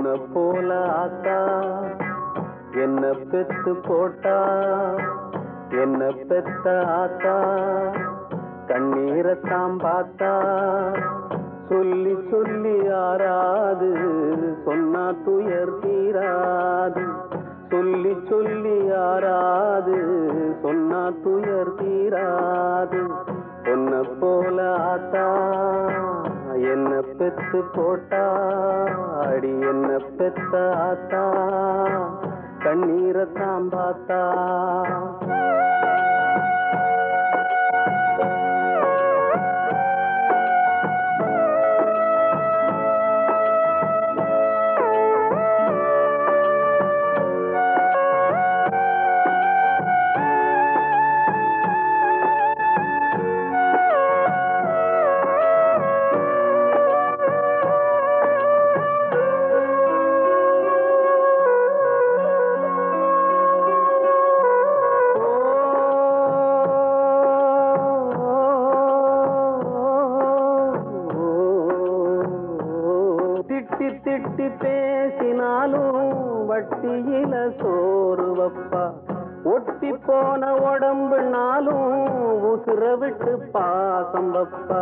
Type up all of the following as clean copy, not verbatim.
பொன்ன போல ஆத்தா என்ன பெத்து போட்டா, என்ன பெத்த ஆத்தா கண்ணீரத்தான் பார்த்தா. சொல்லி சொல்லி ஆறாது சொன்னா துயர் தீராது, சொல்லி சொல்லி ஆறாது சொன்னா துயர் தீராது. பொன்ன போல ஆத்தா என்ன பெத்து போட்டா, அடி என்ன பெத்த ஆத்தா கண்ணீரத்தான் பார்த்தா. திட்டி பேசினாலும் வட்டியில சோறு வப்பா, ஒட்டி போன உடம்புனாலும் உசுர விட்டு பாசம் வப்பா.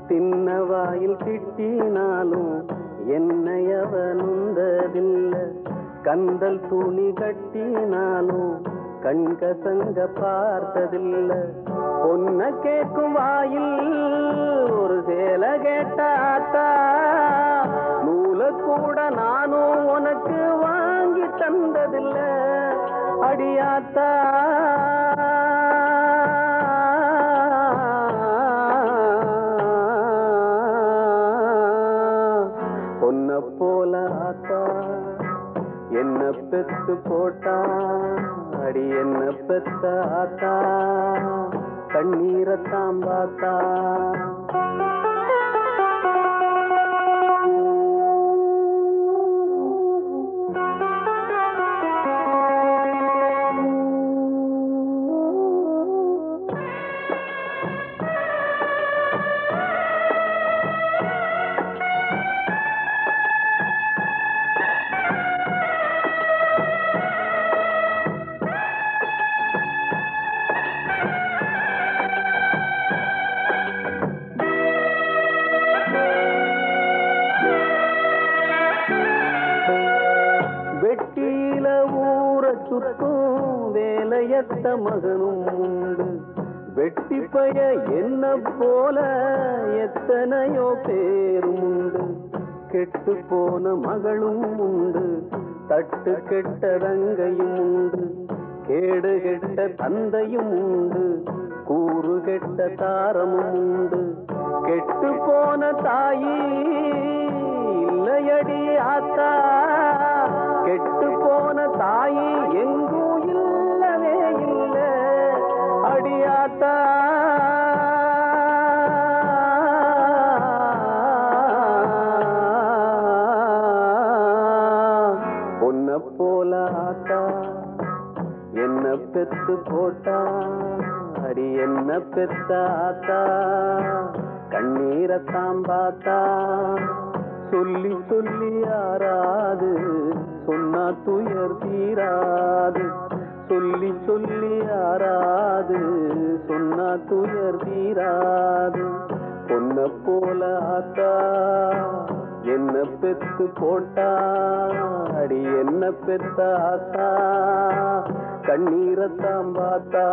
தின்ன வாயில் திட்டினாலும் என்னையவ நுந்ததில்லை, கந்தல் துணி கட்டினாலும் கண்கசங்க பார்த்ததில்லை. பொன்ன கேட்கும் வாயில் ஒரு சேலை கேட்டாத்தா, நூல கூட நானும் உனக்கு வாங்கி தந்ததில்லை அடியாத்தா. பொன்ன போல ஆத்தா என்ன பெத்து போட்டா, அடி என்ன பெத்த ஆத்தா கண்ணீரத்தான் பார்த்தா. வெட்டியில ஊர சுற்றும் வேலையத்த மகனும் உண்டு, வெட்டி பய என்ன போல எத்தனையோ பேரும் உண்டு. கெட்டு போன மகளும் உண்டு, தட்டு கெட்ட தங்கையும் உண்டு, கேடு கெட்ட தந்தையும் உண்டு, கூறு கெட்ட தாரமும் உண்டு. கெட்டு போன தாயி இல்லையடி ஆத்தா, கெட்டு போன தாயி எங்கும் இல்லவே இல்லை அடியாத்தா. பொன்ன போல ஆத்தா என்ன பெத்து போட்டா, அடி என்ன பெத்த ஆத்தா கண்ணீரத்தான் பார்த்தா. சொல்லி சொல்லி ஆறாது சொன்னா துயர் தீராது, சொல்லி சொல்லி ஆறாது சொன்னா துயர் தீராது. பொன்ன போல ஆத்தா என்ன பெத்து போட்டா, அடி என்ன பெத்த ஆத்தா கண்ணீரத்தான் பார்த்தா.